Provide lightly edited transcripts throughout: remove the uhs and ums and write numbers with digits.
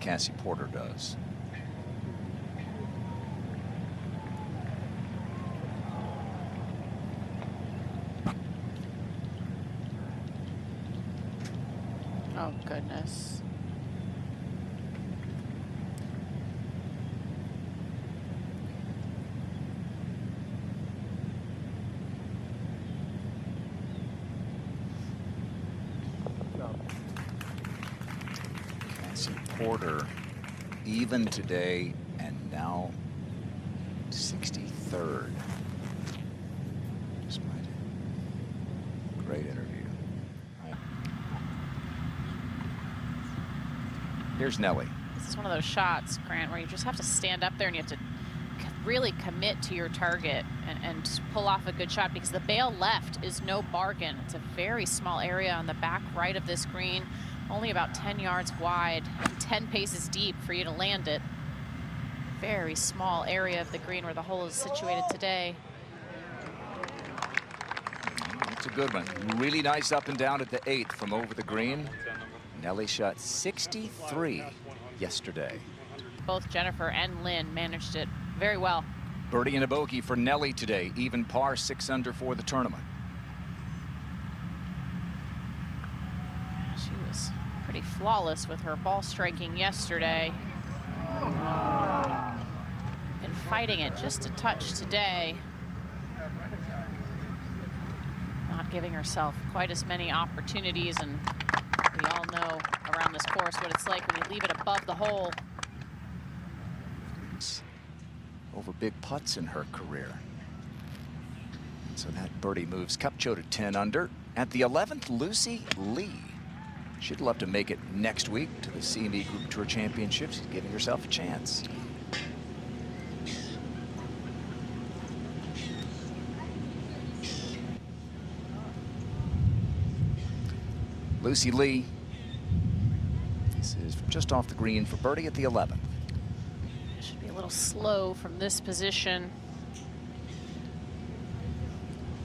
Cassie Porter does. Oh, goodness. Cassie Porter even today and now 63rd. Great interview. Here's Nelly. This is one of those shots, Grant, where you just have to stand up there and you have to really commit to your target and pull off a good shot, because the bail left is no bargain. It's a very small area on the back right of this green, only about 10 yards wide and 10 paces deep for you to land it. Very small area of the green where the hole is situated today. It's a good one. Really nice up and down at the 8th from over the green. Nelly shot 63 yesterday. Both Jennifer and Lynn managed it very well. Birdie and a bogey for Nelly today. Even par, 6 under for the tournament. She was pretty flawless with her ball striking yesterday. And fighting it just a touch today. Not giving herself quite as many opportunities, and we all know around this course what it's like when you leave it above the hole. Over big putts in her career. And so that birdie moves Kupcho to 10 under. At the 11th, Lucy Lee. She'd love to make it next week to the CME Group Tour Championships. She's giving herself a chance. Lucy Lee. This is just off the green for birdie at the 11th. Should be a little slow from this position.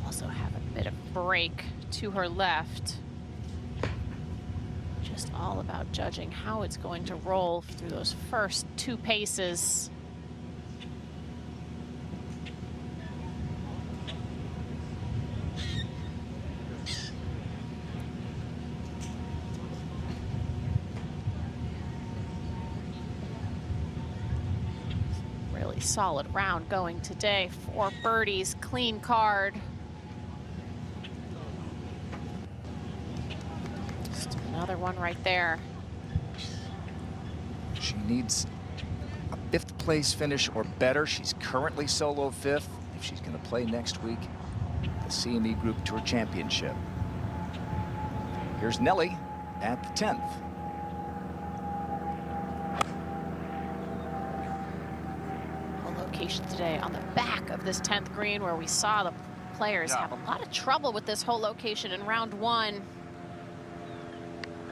Also have a bit of break to her left. Just all about judging how it's going to roll through those first 2 paces. Really solid round going today. 4 birdies, clean card. Just another one right there. She needs a 5th place finish or better. She's currently solo 5th. If she's going to play next week, the CME Group Tour Championship. Here's Nelly at the 10th. Location today on the back of this 10th green, where we saw the players have a lot of trouble with this whole location in round 1.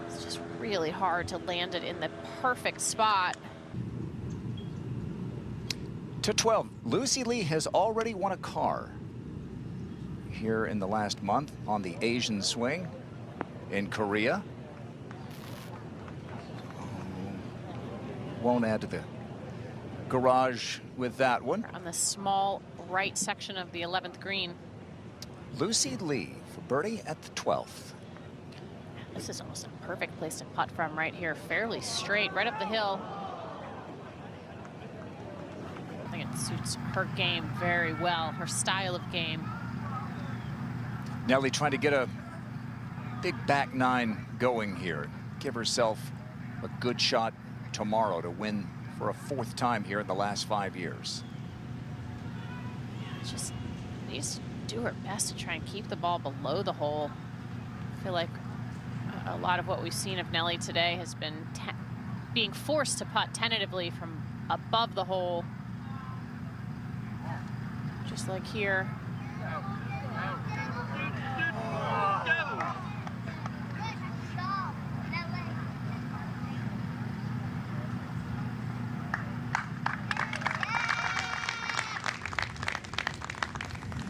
It's just really hard to land it in the perfect spot. To 12, Lucy Lee has already won a car here in the last month on the Asian swing in Korea. Won't add to the garage with that one. On the small right section of the 11th green. Lucy Lee for birdie at the 12th. This is almost a perfect place to putt from right here. Fairly straight, right up the hill. I think it suits her game very well, her style of game. Nelly trying to get a big back 9 going here. Give herself a good shot tomorrow to win for a 4th time here in the last 5 years. Just needs to do her best to try and keep the ball below the hole. I feel like a lot of what we've seen of Nelly today has been being forced to putt tentatively from above the hole. Just like here.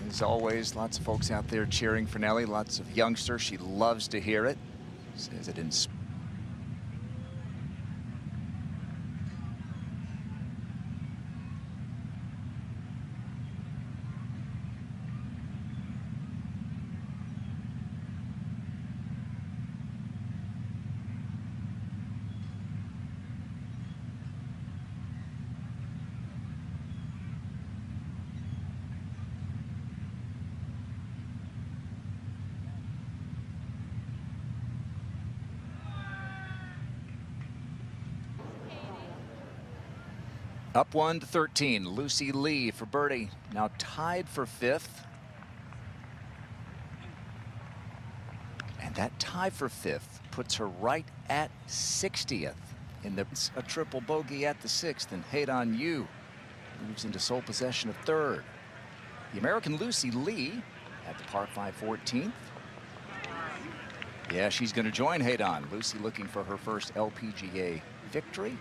As always, lots of folks out there cheering for Nelly, lots of youngsters. She loves to hear it. Says it Up 1 to 13. Lucy Lee for birdie. Now tied for 5th. And that tie for 5th puts her right at 60th. A triple bogey at the 6th, and Haydon Yu moves into sole possession of 3rd. The American Lucy Lee at the par 5 14th. Yeah, she's going to join Haydon. Lucy looking for her first LPGA victory.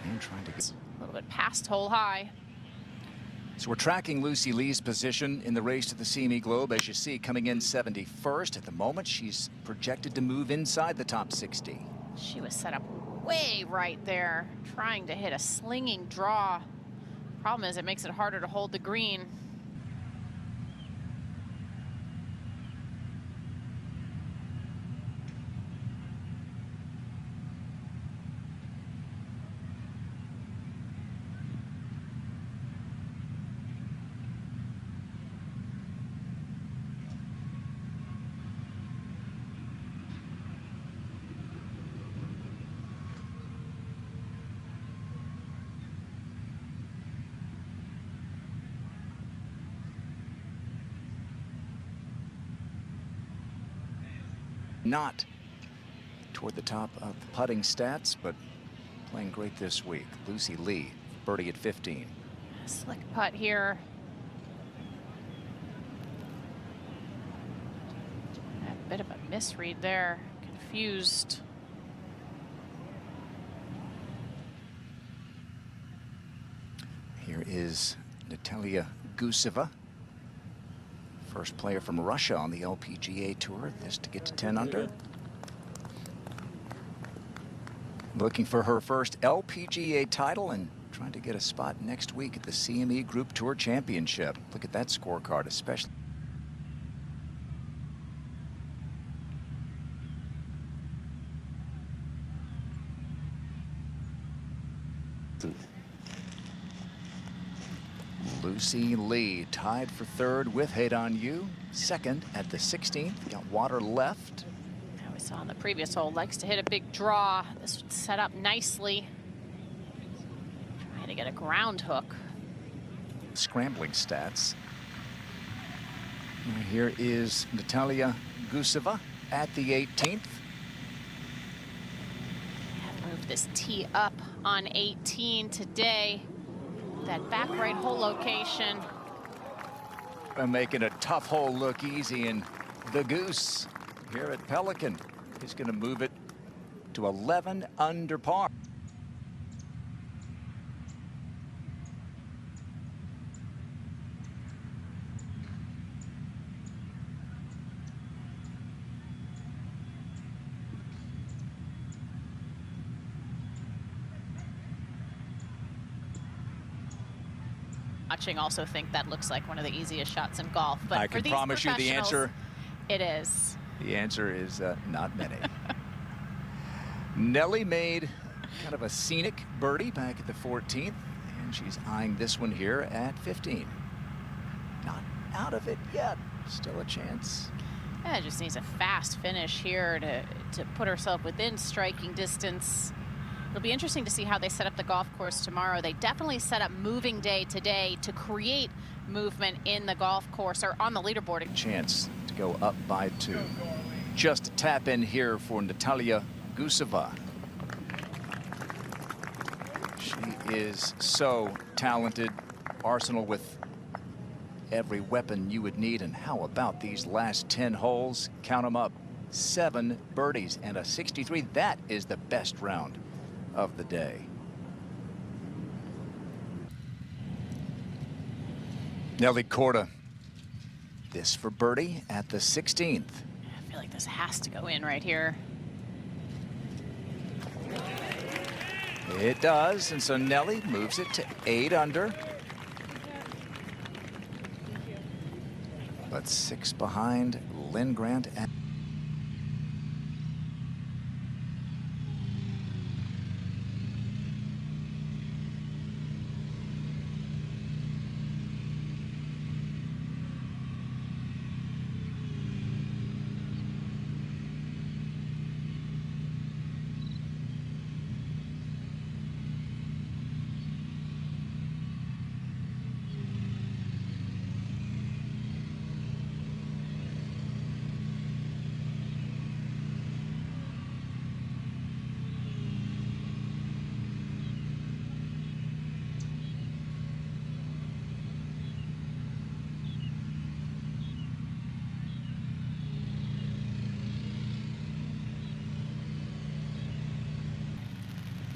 And trying to get a little bit past hole high. So we're tracking Lucy Lee's position in the race to the CME Globe. As you see, coming in 71st. At the moment, she's projected to move inside the top 60. She was set up way right there, trying to hit a slinging draw. Problem is, it makes it harder to hold the green. Not toward the top of the putting stats, but playing great this week. Lucy Lee, birdie at 15. Slick putt here. A bit of a misread there. Confused. Here is Nataliya Guseva. First player from Russia on the LPGA Tour. This to get to 10 under. Looking for her first LPGA title and trying to get a spot next week at the CME Group Tour Championship. Look at that scorecard, especially. Lucy Lee tied for 3rd with Haydon Yu. 2nd at the 16th. Got water left. Now we saw on the previous hole, likes to hit a big draw. This would set up nicely. Trying to get a ground hook. Scrambling stats. And here is Nataliya Guseva at the 18th. Move this tee up on 18 today. That back right hole location. And making a tough hole look easy, and the Goose here at Pelican is going to move it to 11 under par. Watching, also think that looks like one of the easiest shots in golf. But I can promise you the answer. It is. The answer is not many. Nelly made kind of a scenic birdie back at the 14th, and she's eyeing this one here at 15. Not out of it yet. Still a chance. Yeah, just needs a fast finish here to put herself within striking distance. It'll be interesting to see how they set up the golf course tomorrow. They definitely set up moving day today to create movement in the golf course or on the leaderboard. Chance to go up by 2. Just a tap in here for Nataliya Guseva. She is so talented. Arsenal with every weapon you would need. And how about these last 10 holes? Count them up. 7 birdies and a 63. That is the best round of the day. Nelly Korda. This for birdie at the 16th. I feel like this has to go in right here. It does, and so Nelly moves it to 8 under. But 6 behind Lynn Grant.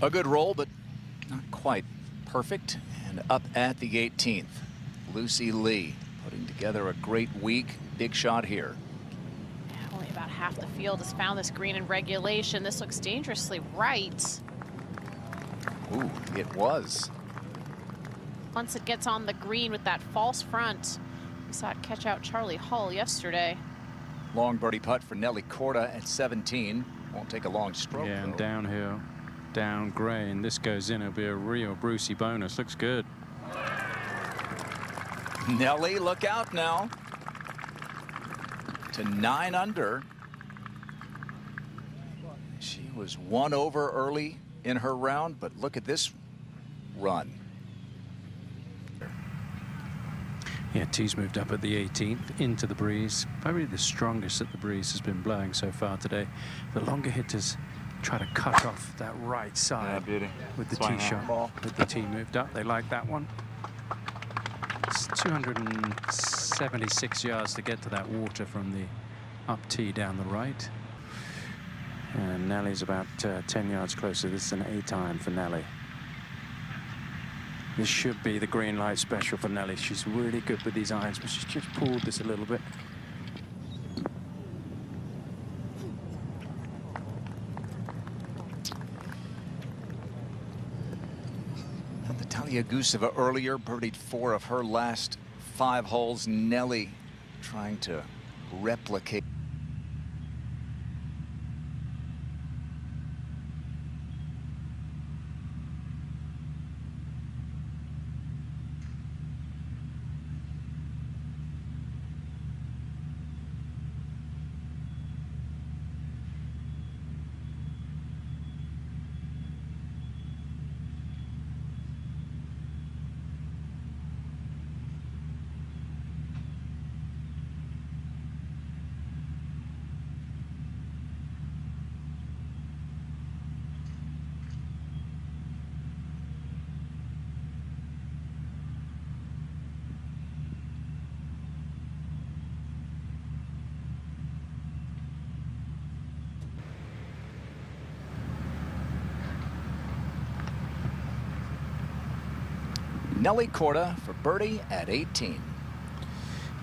A good roll, but not quite perfect. And up at the 18th, Lucy Lee putting together a great week. Big shot here. Only about half the field has found this green in regulation. This looks dangerously right. Ooh, it was. Once it gets on the green with that false front, we saw it catch out Charlie Hull yesterday. Long birdie putt for Nelly Korda at 17. Won't take a long stroke. Yeah, and though. downhill, down grain. This goes in, it'll be a real Brucey bonus. Looks good. Nelly, look out now. To 9 under. She was 1 over early in her round, but look at this run. Yeah, tee's moved up at the 18th into the breeze. Probably the strongest that the breeze has been blowing so far today. The longer hitters try to cut off that right side with the tee shot. With the tee moved up, they like that one. It's 276 yards to get to that water from the up tee down the right. And Nelly's about 10 yards closer. This is an A-time for Nelly. This should be the green light special for Nelly. She's really good with these irons, but she's just pulled this a little bit. Nataliya Guseva earlier birdied 4 of her last 5 holes. Nelly trying to replicate. Nelly Korda for birdie at 18.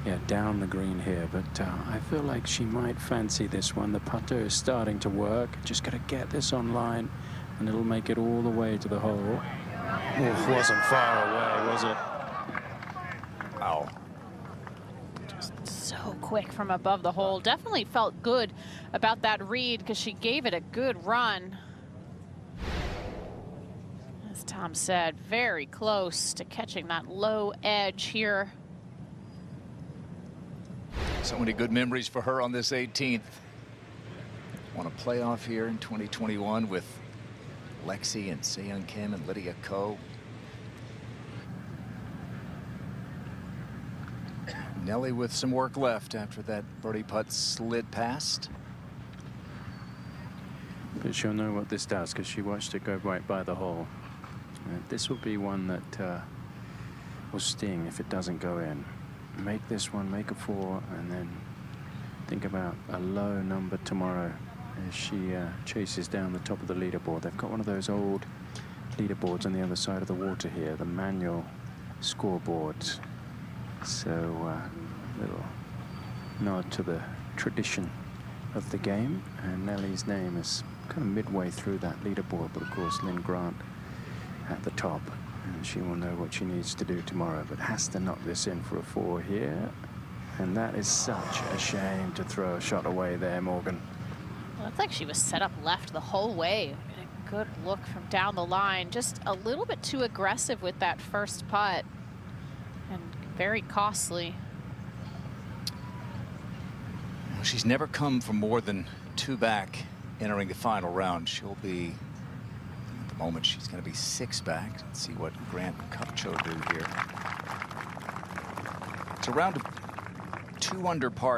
Yeah, down the green here, but I feel like she might fancy this one. The putter is starting to work. Just got to get this online, and it'll make it all the way to the hole. Oh, wasn't far away, was it? Wow. Just so quick from above the hole. Definitely felt good about that read because she gave it a good run. As Tom said, very close to catching that low edge here. So many good memories for her on this 18th. Won a playoff here in 2021 with Lexi and Se-Young Kim and Lydia Ko. Nelly with some work left after that birdie putt slid past. But she'll know what this does because she watched it go right by the hole. This will be one that will sting if it doesn't go in. Make this one, make a 4, and then think about a low number tomorrow as she chases down the top of the leaderboard. They've got one of those old leaderboards on the other side of the water here, the manual scoreboards. So little nod to the tradition of the game, and Nelly's name is kind of midway through that leaderboard, but of course Lynn Grant at the top, and she will know what she needs to do tomorrow, but has to knock this in for a 4 here, and that is such a shame to throw a shot away there, Morgan. Well, looked like she was set up left the whole way. A good look from down the line, just a little bit too aggressive with that first putt, and very costly. Well, she's never come from more than 2 back entering the final round. She'll be, at the moment, she's going to be 6 back. Let's see what Grant and Kupcho do here. It's a round of 2 under par